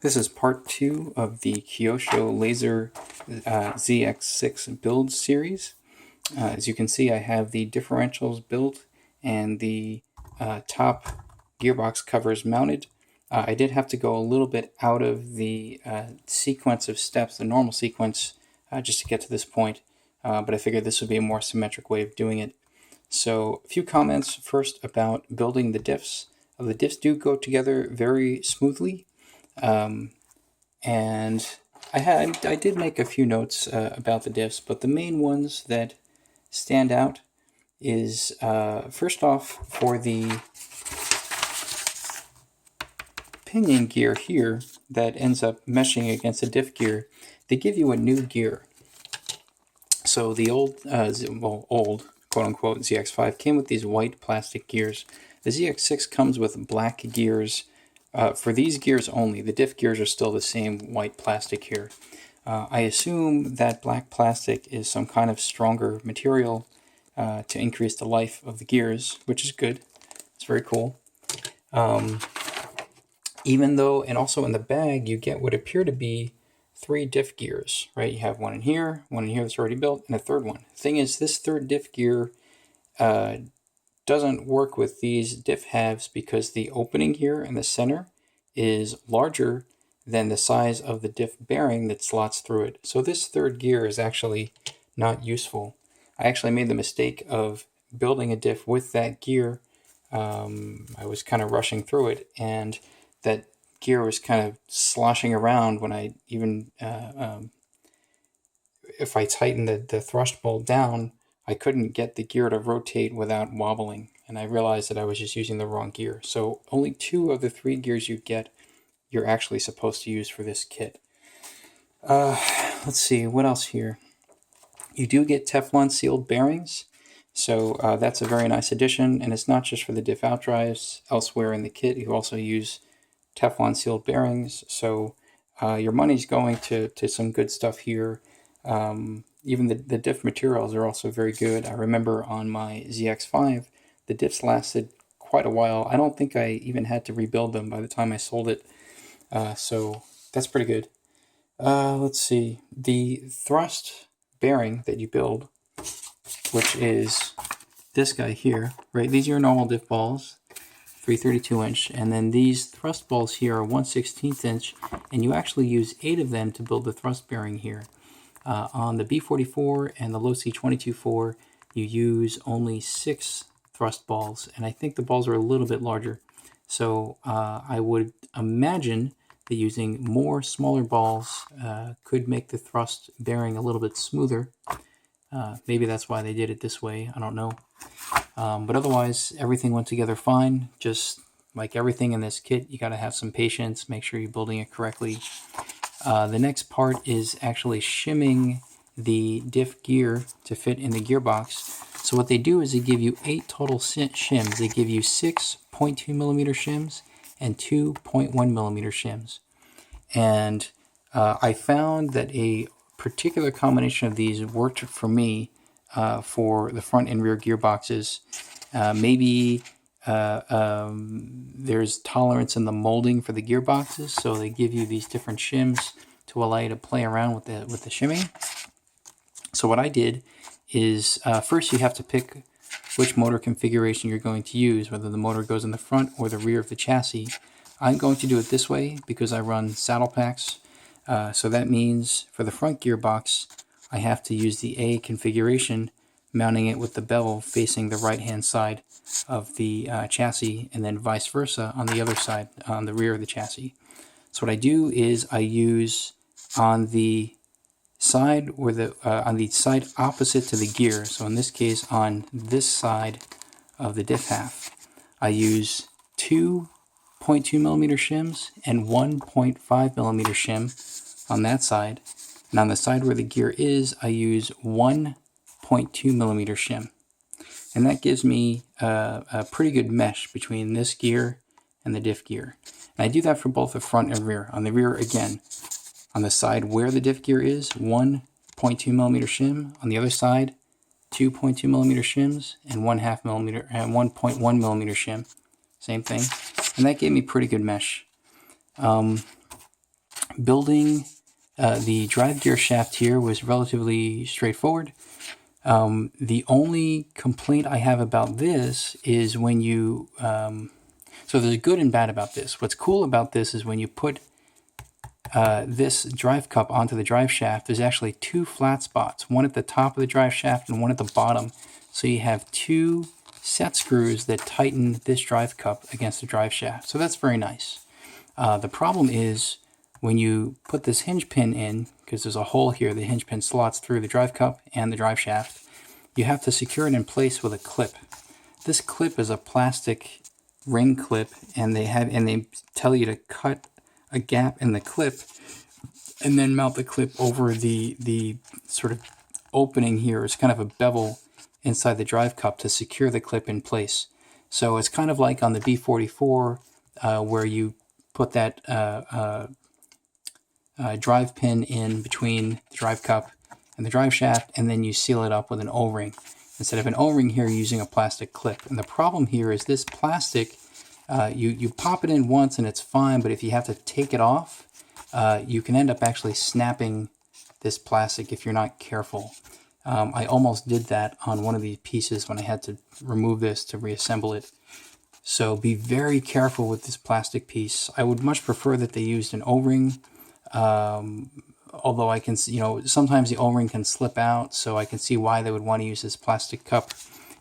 This is part 2 of the Kyosho Lazer ZX6 build series. As you can see, I have the differentials built and the top gearbox covers mounted. I did have to go a little bit out of the sequence of steps, the normal sequence, just to get to this point, but I figured this would be a more symmetric way of doing it. So a few comments first about building the diffs. The diffs do go together very smoothly. And I did make a few notes about the diffs, but the main ones that stand out is first off, for the pinion gear here that ends up meshing against the diff gear, they give you a new gear. So the old quote-unquote ZX5 came with these white plastic gears. The ZX6 comes with black gears. For these gears only, the diff gears are still the same white plastic here. I assume that black plastic is some kind of stronger material to increase the life of the gears, which is good. It's very cool. Even though, and also in the bag, you get what appear to be 3 diff gears, right? You have one in here that's already built, and a third one. The thing is, this third diff gear doesn't work with these diff halves because the opening here in the center is larger than the size of the diff bearing that slots through it. So this third gear is actually not useful. I actually made the mistake of building a diff with that gear. I was kind of rushing through it, and that gear was kind of sloshing around when I even, if I tightened the thrust bolt down, I couldn't get the gear to rotate without wobbling, and I realized that I was just using the wrong gear. So only 2 of the 3 gears you get, you're actually supposed to use for this kit. Let's see, what else here? You do get Teflon sealed bearings, so that's a very nice addition, and it's not just for the diff out drives. Elsewhere in the kit, you also use Teflon sealed bearings, so your money's going to some good stuff here. Even the diff materials are also very good. I remember on my ZX5, the diffs lasted quite a while. I don't think I even had to rebuild them by the time I sold it, so that's pretty good. Let's see, the thrust bearing that you build, which is this guy here, right? These are your normal diff balls, 332 inch, and then these thrust balls here are 1/16 inch, and you actually use 8 of them to build the thrust bearing here. On the B44 and the low C22-4, you use only 6 thrust balls, and I think the balls are a little bit larger. So I would imagine that using more smaller balls could make the thrust bearing a little bit smoother. Maybe that's why they did it this way, I don't know. But otherwise, everything went together fine. Just like everything in this kit, you got to have some patience, make sure you're building it correctly. The next part is actually shimming the diff gear to fit in the gearbox. So what they do is they give you 8 total shims. They give you 6 0.2 millimeter shims and 2 0.1 millimeter shims. And I found that a particular combination of these worked for me for the front and rear gearboxes. Maybe there's tolerance in the molding for the gearboxes, so they give you these different shims to allow you to play around with the shimming. So what I did is first you have to pick which motor configuration you're going to use, whether the motor goes in the front or the rear of the chassis. I'm going to do it this way because I run saddle packs. So that means for the front gearbox, I have to use the A configuration, mounting it with the bevel facing the right-hand side of the chassis, and then vice versa on the other side, on the rear of the chassis. So what I do is I use on the side or on the side opposite to the gear. So in this case, on this side of the diff half, I use 2 0.2 millimeter shims and 1.5 millimeter shim on that side. And on the side where the gear is, I use 1 0.2 millimeter shim. And that gives me a pretty good mesh between this gear and the diff gear. And I do that for both the front and rear. On the rear, again, on the side where the diff gear is, 1 0.2 millimeter shim. On the other side, 2 0.2 millimeter shims and 1.5 millimeter and 1.1 millimeter shim. Same thing. And that gave me pretty good mesh. Building the drive gear shaft here was relatively straightforward. The only complaint I have about this is when you, so there's good and bad about this. What's cool about this is when you put this drive cup onto the drive shaft, there's actually two flat spots, one at the top of the drive shaft and one at the bottom. So you have two set screws that tighten this drive cup against the drive shaft. So that's very nice. The problem is when you put this hinge pin in, because there's a hole here, the hinge pin slots through the drive cup and the drive shaft, you have to secure it in place with a clip. This clip is a plastic ring clip, and they tell you to cut a gap in the clip and then mount the clip over the sort of opening here. It's kind of a bevel inside the drive cup to secure the clip in place. So it's kind of like on the B44 where you put that drive pin in between the drive cup and the drive shaft, and then you seal it up with an O-ring. Instead of an O-ring here, you're using a plastic clip. And the problem here is this plastic, you pop it in once and it's fine, but if you have to take it off, you can end up actually snapping this plastic if you're not careful. I almost did that on one of these pieces when I had to remove this to reassemble it. So be very careful with this plastic piece. I would much prefer that they used an O-ring, although I can see, sometimes the O-ring can slip out, so I can see why they would want to use this plastic cup.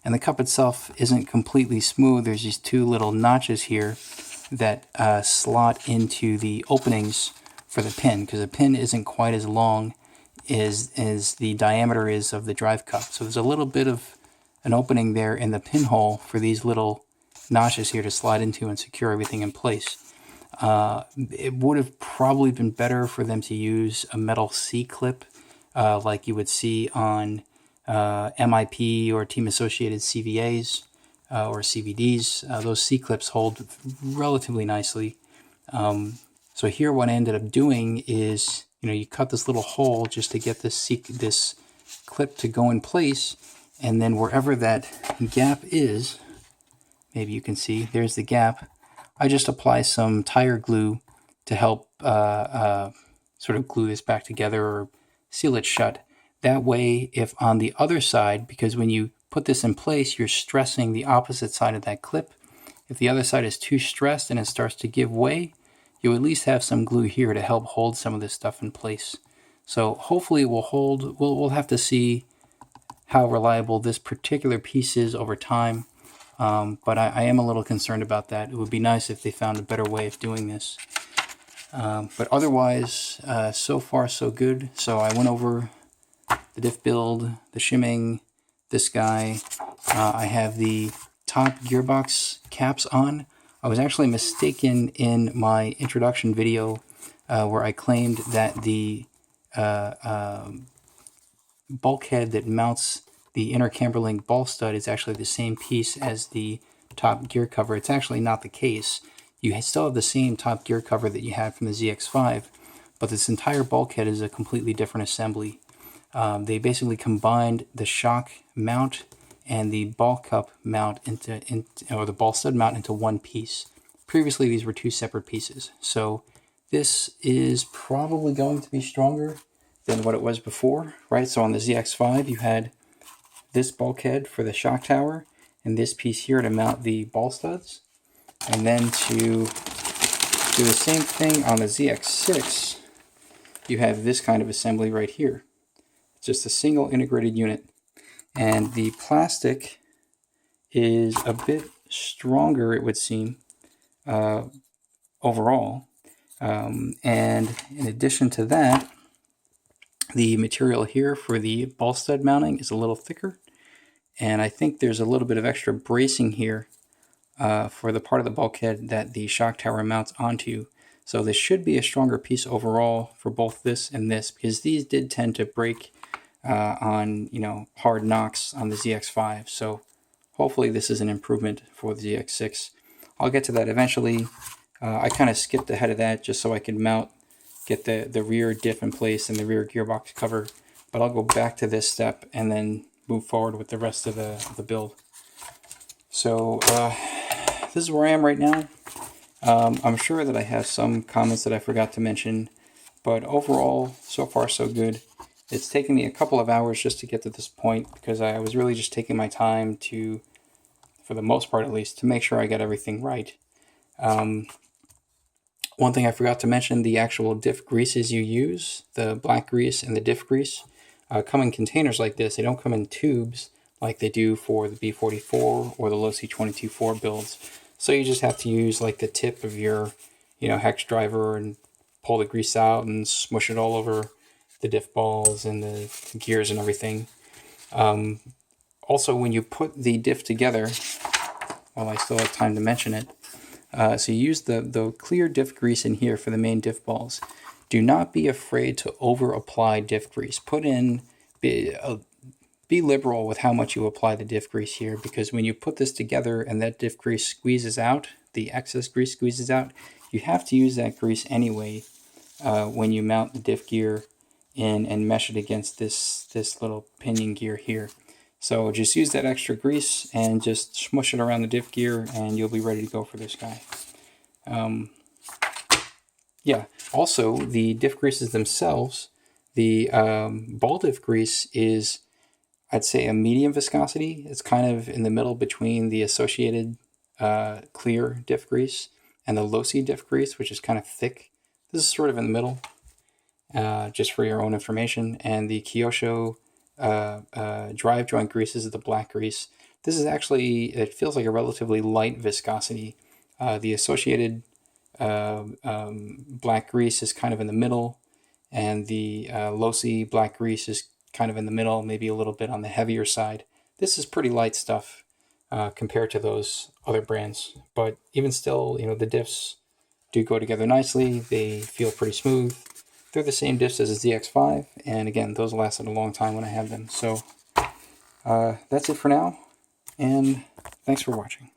And the cup itself isn't completely smooth. There's these two little notches here that slot into the openings for the pin, because the pin isn't quite as long as the diameter is of the drive cup. So there's a little bit of an opening there in the pinhole for these little notches here to slide into and secure everything in place. It would have probably been better for them to use a metal C-clip like you would see on MIP or Team Associated CVAs or CVDs. Those C-clips hold relatively nicely. So here what I ended up doing is, you cut this little hole just to get this clip to go in place, and then wherever that gap is, maybe you can see, there's the gap. I just apply some tire glue to help sort of glue this back together or seal it shut. That way, if on the other side, because when you put this in place, you're stressing the opposite side of that clip. If the other side is too stressed and it starts to give way, you at least have some glue here to help hold some of this stuff in place. So hopefully it will hold. We'll have to see how reliable this particular piece is over time. But I am a little concerned about that. It would be nice if they found a better way of doing this. But otherwise, so far so good. So I went over the diff build, the shimming, this guy. I have the top gearbox caps on. I was actually mistaken in my introduction video where I claimed that the bulkhead that mounts the inner camberlink ball stud is actually the same piece as the top gear cover. It's actually not the case. You still have the same top gear cover that you had from the ZX5, but this entire bulkhead is a completely different assembly. They basically combined the shock mount and the ball cup mount or the ball stud mount into one piece. Previously, these were two separate pieces. So this is probably going to be stronger than what it was before, right? So on the ZX5, you had this bulkhead for the shock tower and this piece here to mount the ball studs. And then to do the same thing on the ZX6, you have this kind of assembly right here. It's just a single integrated unit. And the plastic is a bit stronger, it would seem, overall. And in addition to that, the material here for the ball stud mounting is a little thicker. And I think there's a little bit of extra bracing here for the part of the bulkhead that the shock tower mounts onto. So this should be a stronger piece overall for both this and this, because these did tend to break on hard knocks on the ZX5. So hopefully this is an improvement for the ZX6. I'll get to that eventually. I kind of skipped ahead of that just so I could get the rear diff in place and the rear gearbox cover. But I'll go back to this step and then move forward with the rest of the build. So this is where I am right now. I'm sure that I have some comments that I forgot to mention. But overall, so far so good. It's taken me a couple of hours just to get to this point because I was really just taking my time to, for the most part at least, to make sure I got everything right. One thing I forgot to mention, the actual diff greases you use, the black grease and the diff grease, come in containers like this. They don't come in tubes like they do for the B44 or the Losi 22.4 builds. So you just have to use like the tip of your, hex driver and pull the grease out and smush it all over the diff balls and the gears and everything. Also, when you put the diff together, while I still have time to mention it, so you use the clear diff grease in here for the main diff balls. Do not be afraid to over apply diff grease. Be liberal with how much you apply the diff grease here, because when you put this together and that diff grease squeezes out, the excess grease squeezes out, you have to use that grease anyway when you mount the diff gear in and mesh it against this little pinion gear here. So just use that extra grease and just smush it around the diff gear and you'll be ready to go for this guy. Yeah, also the diff greases themselves, the ball diff grease is, I'd say, a medium viscosity. It's kind of in the middle between the Associated clear diff grease and the Losi diff grease, which is kind of thick. This is sort of in the middle, just for your own information. And the Kyosho drive joint greases is the black grease. This is actually, it feels like a relatively light viscosity. The Associated black grease is kind of in the middle, and the Losi black grease is kind of in the middle, maybe a little bit on the heavier side. This is pretty light stuff compared to those other brands, but even still, the diffs do go together nicely. They feel pretty smooth. They're the same diffs as a ZX5, and again, those lasted a long time when I had them. So that's it for now, and thanks for watching.